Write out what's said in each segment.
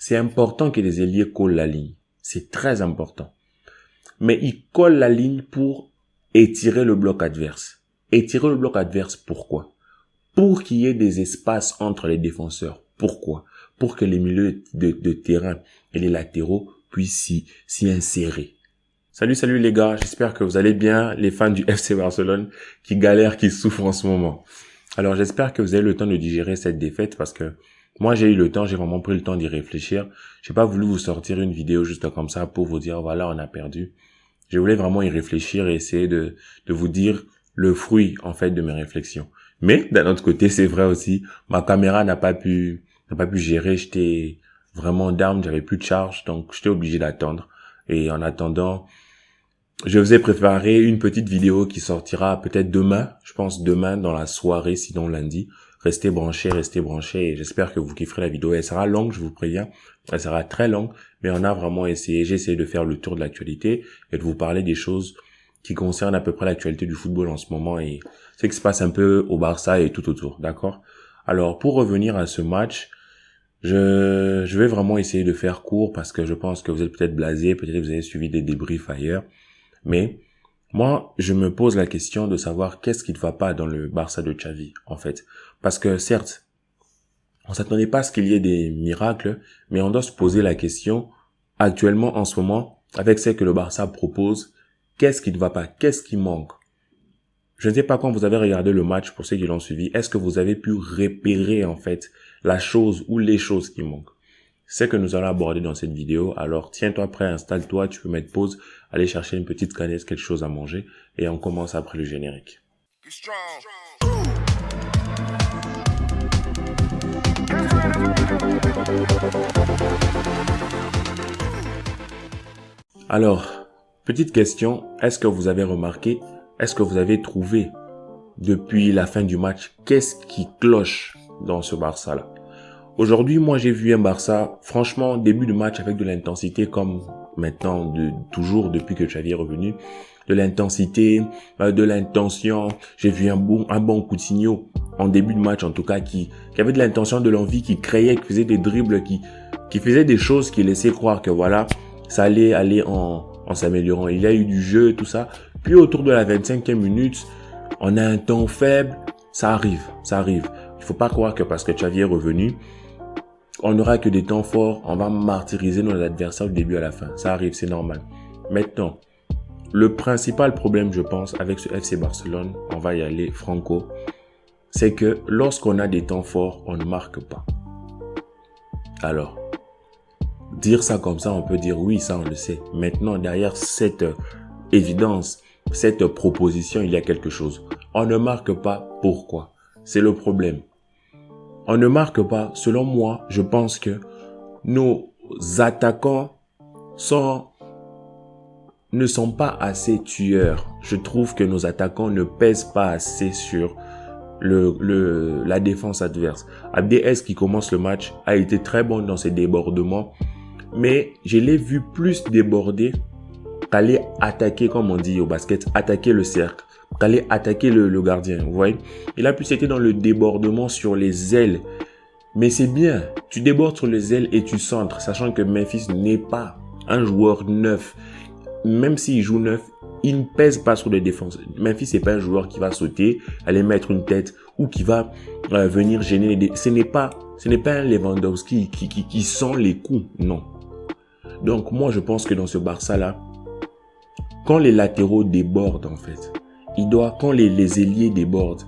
c'est important que les ailiers collent la ligne. C'est très important. Mais ils collent la ligne pour étirer le bloc adverse. Étirer le bloc adverse, pourquoi? Pour qu'il y ait des espaces entre les défenseurs. Pourquoi? Pour que les milieux de terrain et les latéraux puissent s'y insérer. Salut les gars, j'espère que vous allez bien, les fans du FC Barcelone qui galèrent, qui souffrent en ce moment. Alors j'espère que vous avez le temps de digérer cette défaite parce que moi j'ai eu le temps, j'ai vraiment pris le temps d'y réfléchir. J'ai pas voulu vous sortir une vidéo juste comme ça pour vous dire voilà on a perdu. Je voulais vraiment y réfléchir et essayer de vous dire le fruit en fait de mes réflexions. Mais d'un autre côté c'est vrai aussi, ma caméra n'a pas pu gérer, j'étais vraiment down, j'avais plus de charge donc j'étais obligé d'attendre. Et en attendant, je vous ai préparé une petite vidéo qui sortira peut-être demain, je pense demain dans la soirée, sinon lundi. Restez branchés et j'espère que vous kifferez la vidéo. Elle sera longue, je vous préviens, elle sera très longue, mais on a vraiment essayé, j'ai essayé de faire le tour de l'actualité et de vous parler des choses qui concernent à peu près l'actualité du football en ce moment et ce qui se passe un peu au Barça et tout autour, d'accord? Alors, pour revenir à ce match, je vais vraiment essayer de faire court parce que je pense que vous êtes peut-être blasés, peut-être que vous avez suivi des débriefs ailleurs. Mais moi, je me pose la question de savoir qu'est-ce qui ne va pas dans le Barça de Xavi, en fait. Parce que certes, on s'attendait pas à ce qu'il y ait des miracles, mais on doit se poser la question, actuellement, en ce moment, avec ce que le Barça propose, qu'est-ce qui ne va pas? Qu'est-ce qui manque? Je ne sais pas quand vous avez regardé le match pour ceux qui l'ont suivi. Est-ce que vous avez pu repérer, en fait, la chose ou les choses qui manquent? C'est ce que nous allons aborder dans cette vidéo. Alors, tiens-toi prêt, installe-toi, tu peux mettre pause, aller chercher une petite canette, quelque chose à manger, et on commence après le générique. Alors, petite question, est-ce que vous avez remarqué, est-ce que vous avez trouvé depuis la fin du match, qu'est-ce qui cloche dans ce Barça-là? Aujourd'hui, moi, j'ai vu un Barça, franchement, début de match avec de l'intensité comme maintenant, toujours depuis que Xavi est revenu. De l'intensité, de l'intention. J'ai vu un bon Coutinho en début de match, en tout cas, qui avait de l'intention, de l'envie, qui créait, qui faisait des dribbles, qui faisait des choses qui laissaient croire que voilà, ça allait aller en s'améliorant. Il y a eu du jeu, tout ça. Puis autour de la 25e minute, on a un temps faible. Ça arrive. Il faut pas croire que parce que Xavi est revenu, on n'aura que des temps forts, on va martyriser nos adversaires du début à la fin. Ça arrive, c'est normal. Maintenant, le principal problème, je pense, avec ce FC Barcelone, on va y aller franco, c'est que lorsqu'on a des temps forts, on ne marque pas. Alors, dire ça comme ça, on peut dire oui, ça on le sait. Maintenant, derrière cette évidence, cette proposition, il y a quelque chose. On ne marque pas, pourquoi? C'est le problème. On ne marque pas, selon moi, je pense que nos attaquants ne sont pas assez tueurs. Je trouve que nos attaquants ne pèsent pas assez sur la défense adverse. Abdé qui commence le match a été très bon dans ses débordements, mais je l'ai vu plus déborder qu'aller attaquer, comme on dit au basket, attaquer le cercle, qu'aller attaquer le gardien, vous voyez. Il a plus été dans le débordement sur les ailes. Mais c'est bien, tu débordes sur les ailes et tu centres, sachant que Memphis n'est pas un joueur neuf. Même s'il joue neuf, il ne pèse pas sur les défenses. Memphis, c'est pas un joueur qui va sauter, aller mettre une tête ou qui va venir gêner les ce n'est pas un Lewandowski qui sent les coups, non. Donc moi, je pense que dans ce Barça-là, quand les latéraux débordent en fait, quand les ailiers débordent,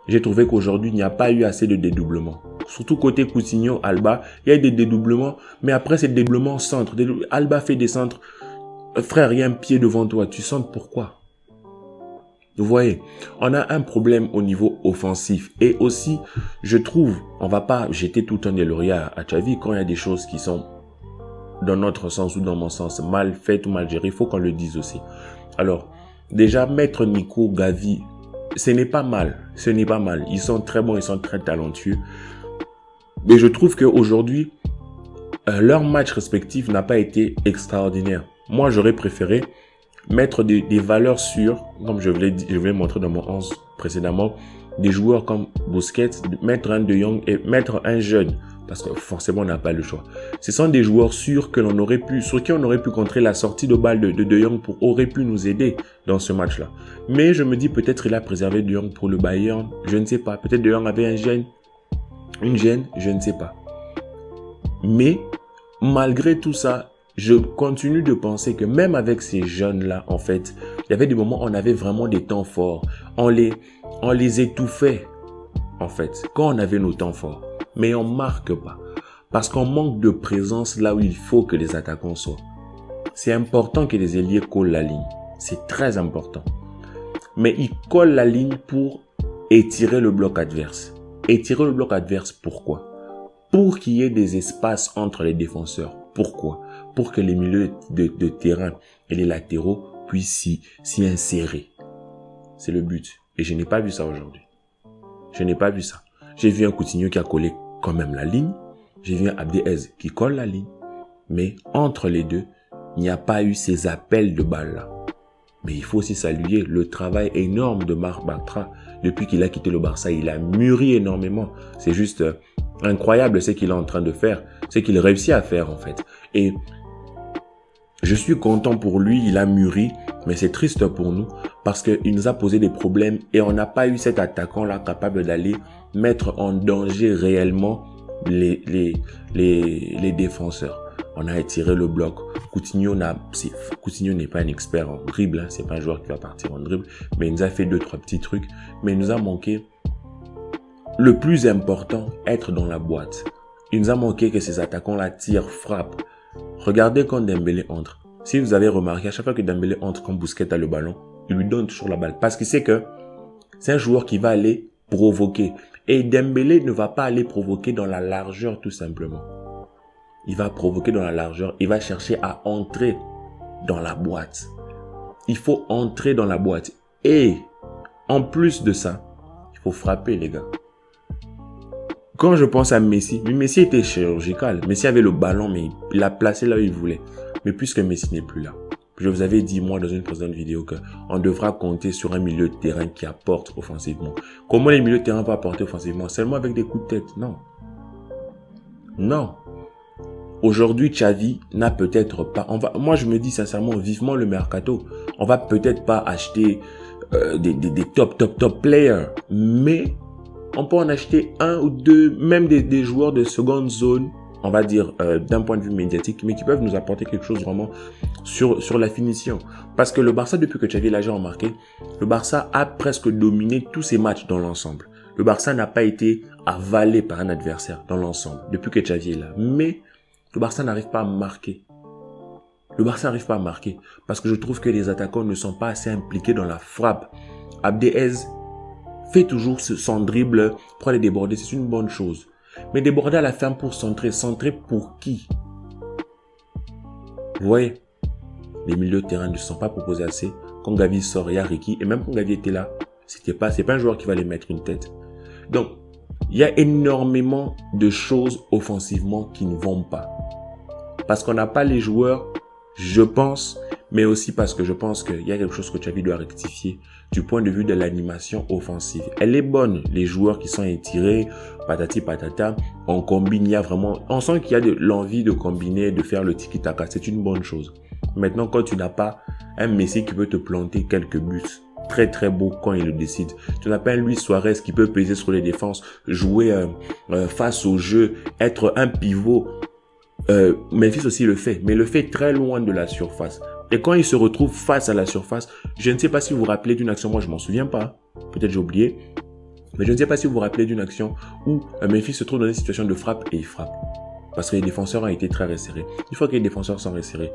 j'ai trouvé qu'aujourd'hui, il n'y a pas eu assez de dédoublement. Surtout côté Coutinho, Alba, il y a des dédoublements, mais après ces dédoublements centre. Alba fait des centres. Frère, il y a un pied devant toi, tu centres pourquoi? Vous voyez, on a un problème au niveau offensif. Et aussi, je trouve, on va pas jeter tout le temps des lauriers à Xavi quand il y a des choses qui sont dans notre sens ou dans mon sens mal faites ou mal gérées, il faut qu'on le dise aussi. Alors, déjà, mettre Nico, Gavi, ce n'est pas mal. Ils sont très bons, ils sont très talentueux. Mais je trouve qu'aujourd'hui, leur match respectif n'a pas été extraordinaire. Moi, j'aurais préféré mettre des valeurs sûres, comme je vous l'ai montré dans mon 11 précédemment, des joueurs comme Busquets, mettre un De Jong et mettre un jeune, parce que forcément on n'a pas le choix. Ce sont des joueurs sur qui on aurait pu contrer la sortie de balle de Jong aurait pu nous aider dans ce match-là. Mais je me dis peut-être il a préservé De Jong pour le Bayern, je ne sais pas. Peut-être De Jong avait une gêne, je ne sais pas. Mais malgré tout ça, je continue de penser que même avec ces jeunes-là, en fait, il y avait des moments où on avait vraiment des temps forts. On les étouffait, en fait, quand on avait nos temps forts. Mais on marque pas. Parce qu'on manque de présence là où il faut que les attaquants soient. C'est important que les ailiers collent la ligne. C'est très important. Mais ils collent la ligne pour étirer le bloc adverse. Étirer le bloc adverse, pourquoi? Pour qu'il y ait des espaces entre les défenseurs. Pourquoi? Pour que les milieux de terrain et les latéraux puissent s'y insérer. C'est le but. Et je n'ai pas vu ça aujourd'hui. Je n'ai pas vu ça. J'ai vu un Coutinho qui a collé quand même la ligne. J'ai vu un Abdelaziz qui colle la ligne. Mais entre les deux, il n'y a pas eu ces appels de balles là. Mais il faut aussi saluer le travail énorme de Marc Bartra. Depuis qu'il a quitté le Barça, il a mûri énormément. C'est juste incroyable ce qu'il est en train de faire. Ce qu'il réussit à faire en fait. Et je suis content pour lui, il a mûri. Mais c'est triste pour nous parce qu'il nous a posé des problèmes et on n'a pas eu cet attaquant-là capable d'aller mettre en danger réellement les défenseurs. On a étiré le bloc. Coutinho n'est pas un expert en dribble, hein. C'est pas un joueur qui va partir en dribble, mais il nous a fait 2-3 petits trucs. Mais il nous a manqué le plus important, être dans la boîte. Il nous a manqué que ces attaquants-là tirent, frappent. Regardez quand Dembélé entre. Si vous avez remarqué, à chaque fois que Dembélé entre, quand Busquets a le ballon, il lui donne toujours la balle. Parce qu'il sait que c'est un joueur qui va aller provoquer. Et Dembélé ne va pas aller provoquer dans la largeur tout simplement. Il va provoquer dans la largeur. Il va chercher à entrer dans la boîte. Il faut entrer dans la boîte. Et en plus de ça, il faut frapper les gars. Quand je pense à Messi, Messi était chirurgical. Messi avait le ballon, mais il l'a placé là où il voulait. Mais puisque Messi n'est plus là, je vous avais dit, moi, dans une précédente vidéo, qu'on devra compter sur un milieu de terrain qui apporte offensivement. Comment les milieux de terrain peuvent apporter offensivement? Seulement avec des coups de tête? Non. Non. Aujourd'hui, Xavi n'a peut-être pas... moi, je me dis sincèrement, vivement le mercato. On va peut-être pas acheter des top players. Mais on peut en acheter un ou deux, même des joueurs de seconde zone, on va dire, d'un point de vue médiatique, mais qui peuvent nous apporter quelque chose vraiment sur la finition. Parce que le Barça, depuis que Xavi l'a remarqué, le Barça a presque dominé tous ses matchs dans l'ensemble. Le Barça n'a pas été avalé par un adversaire dans l'ensemble, depuis que Xavi est là. Mais le Barça n'arrive pas à marquer. Le Barça n'arrive pas à marquer. Parce que je trouve que les attaquants ne sont pas assez impliqués dans la frappe. Abdelaziz fait toujours son dribble pour aller déborder. C'est une bonne chose. Mais déborder à la fin pour centrer. Centrer pour qui? Vous voyez? Les milieux de terrain ne se sont pas proposés assez. Quand Gavi sort, il y a Ricky. Et même quand Gavi était là, c'est pas un joueur qui va les mettre une tête. Donc, il y a énormément de choses offensivement qui ne vont pas. Parce qu'on n'a pas les joueurs, je pense, mais aussi parce que je pense qu'il y a quelque chose que Xavi doit rectifier du point de vue de l'animation offensive. Elle est bonne, les joueurs qui sont étirés, patati patata, on combine, il y a vraiment, on sent qu'il y a de l'envie de combiner, de faire le tiki-taka, c'est une bonne chose. Maintenant, quand tu n'as pas un Messi qui peut te planter quelques buts, très très beau quand il le décide. Tu n'as pas un Luis Suarez qui peut peser sur les défenses, jouer face au jeu, être un pivot. Memphis aussi le fait, mais le fait très loin de la surface. Et quand il se retrouve face à la surface, je ne sais pas si vous vous rappelez d'une action, moi je m'en souviens pas, peut-être j'ai oublié, mais je ne sais pas si vous vous rappelez d'une action où Memphis se trouve dans une situation de frappe et il frappe. Parce que les défenseurs ont été très resserrés. Une fois que les défenseurs sont resserrés,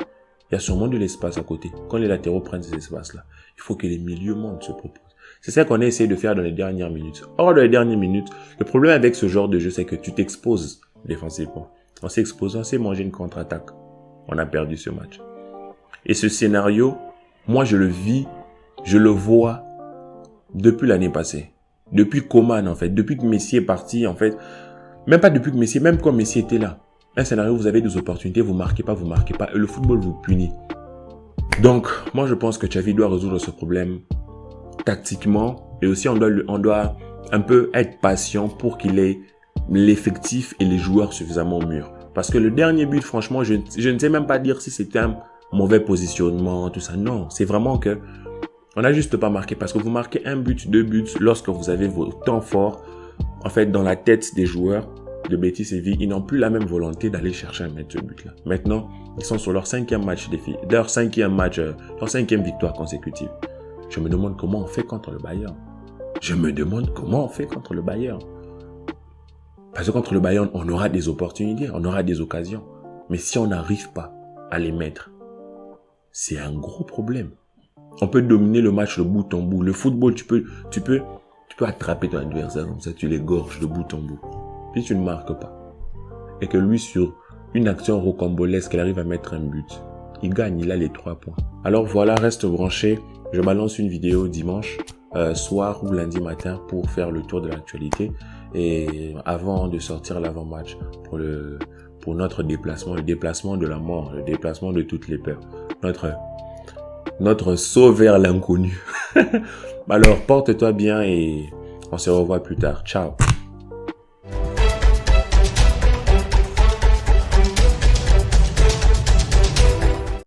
il y a sûrement de l'espace à côté. Quand les latéraux prennent ces espaces-là, il faut que les milieux montent, se proposent. C'est ça qu'on a essayé de faire dans les dernières minutes. Or, dans les dernières minutes, le problème avec ce genre de jeu, c'est que tu t'exposes défensivement. On s'est exposé, on s'est mangé une contre-attaque. On a perdu ce match. Et ce scénario, moi je le vis, je le vois depuis l'année passée. Depuis Coman en fait, depuis que Messi est parti en fait. Même pas depuis que Messi, même quand Messi était là. Un scénario où vous avez des opportunités, vous marquez pas, et le football vous punit. Donc, moi je pense que Xavi doit résoudre ce problème tactiquement, et aussi on doit un peu être patient pour qu'il ait l'effectif et les joueurs suffisamment mûrs. Parce que le dernier but, franchement, je ne sais même pas dire si c'était un mauvais positionnement, tout ça. Non, c'est vraiment que on n'a juste pas marqué. Parce que vous marquez un but, 2 buts lorsque vous avez vos temps forts. En fait, dans la tête des joueurs de Betis Séville, ils n'ont plus la même volonté d'aller chercher à mettre ce but-là. Maintenant, ils sont sur leur 5e match leur 5e victoire consécutive. Je me demande comment on fait contre le Bayern. Parce que contre le Bayern, on aura des opportunités, on aura des occasions. Mais si on n'arrive pas à les mettre, c'est un gros problème. On peut dominer le match de bout en bout. Le football, tu peux attraper ton adversaire comme ça, tu l'égorges de bout en bout. Puis tu ne marques pas. Et que lui, sur une action rocambolesque, il arrive à mettre un but. Il gagne, il a les 3 points. Alors voilà, reste branché. Je balance une vidéo dimanche soir ou lundi matin pour faire le tour de l'actualité. Et avant de sortir l'avant-match pour notre déplacement, le déplacement de la mort, le déplacement de toutes les peurs. Notre saut vers l'inconnu. Alors, porte-toi bien et on se revoit plus tard. Ciao.